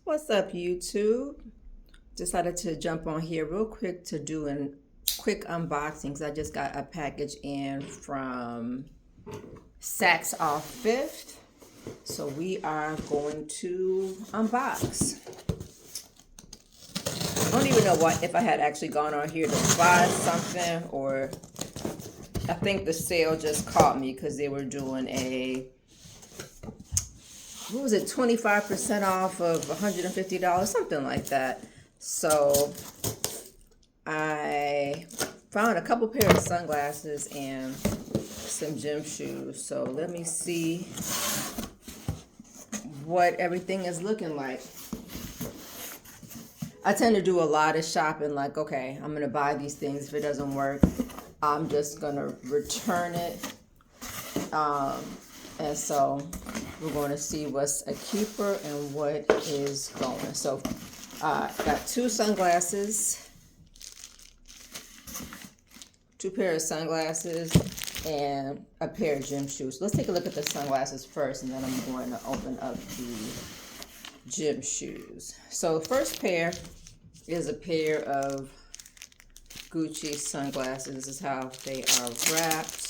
What's up, YouTube? Decided to jump on here real quick to do a quick unboxing because I just got a package in from Saks Off Fifth. So we are going to unbox. I don't even know if I had actually gone on here to buy something, or I think the sale just caught me because they were doing a, what was it, 25% off of $150, something like that. So I found a couple pair of sunglasses and some gym shoes. So let me see what everything is looking like. I tend to do a lot of shopping, like, okay, I'm gonna buy these things. If it doesn't work, I'm just gonna return it. And so we're going to see what's a keeper and what is going. So got two sunglasses, two pair of sunglasses, and a pair of gym shoes. Let's take a look at the sunglasses first, and then I'm going to open up the gym shoes. So first pair is a pair of Gucci sunglasses. This is how they are wrapped.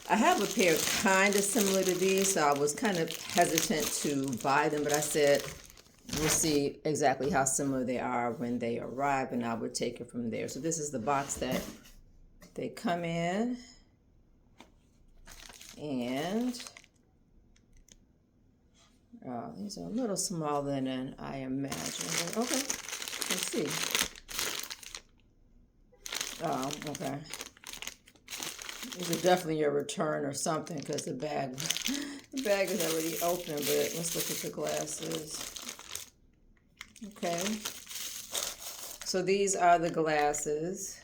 I have a pair kind of similar to these, so I was kind of hesitant to buy them, but I said we'll see exactly how similar they are when they arrive, and I would take it from there. So this is the box that they come in, and these are a little smaller than I imagined. Okay, let's see. Oh, okay. These are definitely a return or something because the bag is already open, but let's look at the glasses. Okay. So these are the glasses.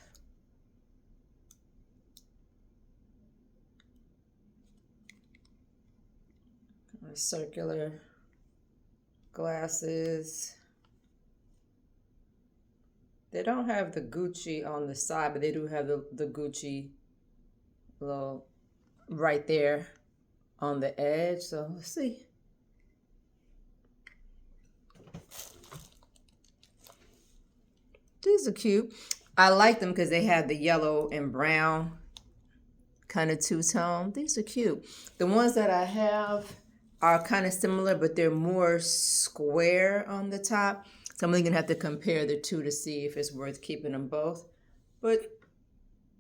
Circular glasses. They don't have the Gucci on the side, but they do have the Gucci little right there on the edge. So let's see. These are cute. I like them because they have the yellow and brown kind of two-tone. These are cute. The ones that I have are kind of similar, but they're more square on the top. So I'm only gonna have to compare the two to see if it's worth keeping them both. But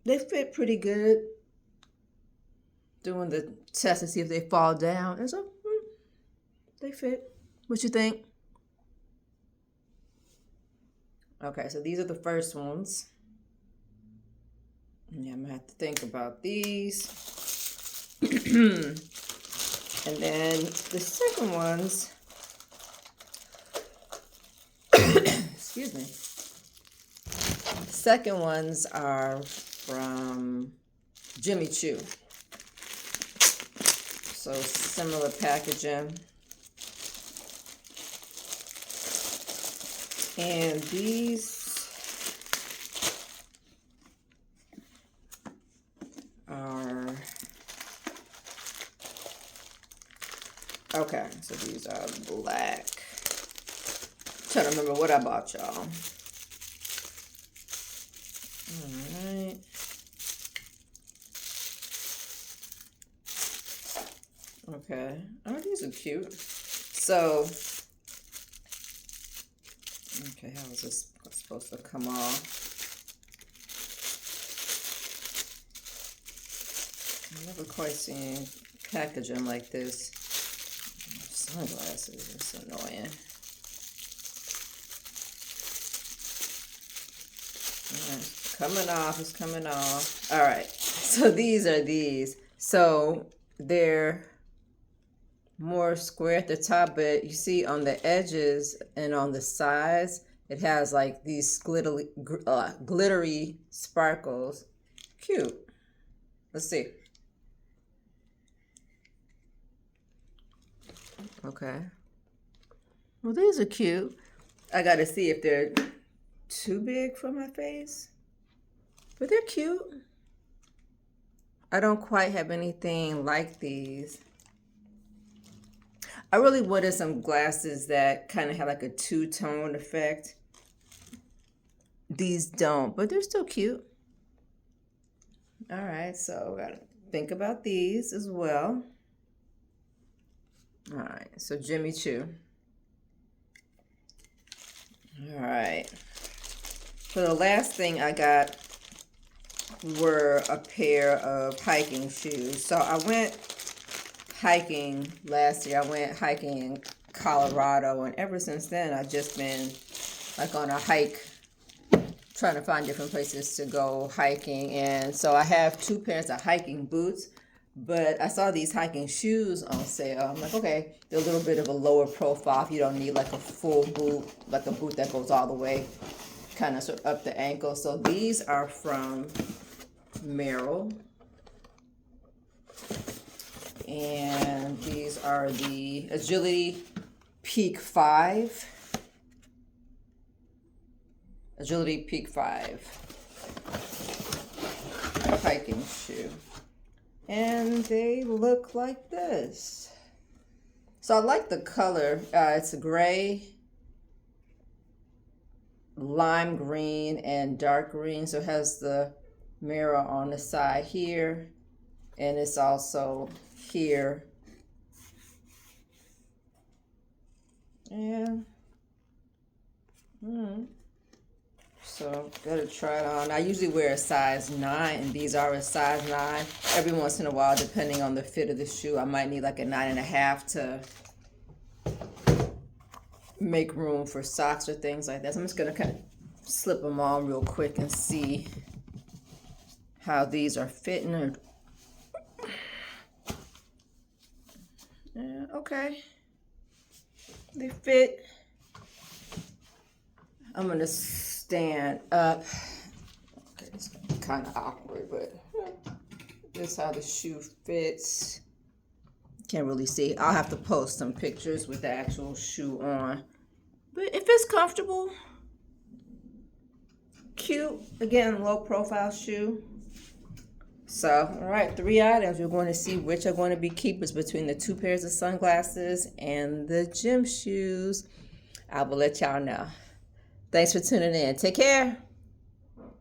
they fit pretty good. Doing the test to see if they fall down. And so they fit. What you think? Okay, so these are the first ones. Yeah, I'm gonna have to think about these. And then the second ones, excuse me. The second ones are from Jimmy Choo. So similar packaging. And these are, okay, so these are black. I'm trying to remember what I bought y'all. All right. Okay. Oh, these are cute. So, okay, how is this supposed to come off? I've never quite seen packaging like this. Sunglasses, it's annoying. It's coming off, it's coming off. All right, so these are these. So they're more square at the top, but you see on the edges and on the sides, it has like these glittery sparkles. Cute. Let's see. Okay. Well, these are cute. I gotta see if they're too big for my face, but they're cute. I don't quite have anything like these. I really wanted some glasses that kind of have like a two-tone effect. These don't, but they're still cute. All right, so we gotta think about these as well. All right, so Jimmy Choo. All right. So the last thing I got were a pair of hiking shoes. So I went hiking last year. I went hiking in Colorado, and ever since then I've just been like on a hike, trying to find different places to go hiking. And so I have 2 pairs of hiking boots, but I saw these hiking shoes on sale. I'm like, okay, they're a little bit of a lower profile if you don't need like a full boot, like a boot that goes all the way kind of sort of up the ankle. So these are from Merrell. And these are the Agility Peak 5. Agility Peak 5 hiking shoe. And they look like this. So I like the color. It's a gray, lime green, and dark green. So it has the mirror on the side here, and it's also here. And so gotta try it on. I usually wear a size 9, and these are a size 9. Every once in a while, depending on the fit of the shoe, I might need like a 9.5 to make room for socks or things like that. So I'm just gonna kind of slip them on real quick and see how these are fitting. Yeah, okay, they fit. I'm gonna stand up. Okay, it's kind of awkward, but this is how the shoe fits. Can't really see. I'll have to post some pictures with the actual shoe on, but if it's comfortable, cute. Again, low profile shoe. So, all right, 3 items. We're going to see which are going to be keepers between the 2 pairs of sunglasses and the gym shoes. I will let y'all know. Thanks for tuning in. Take care.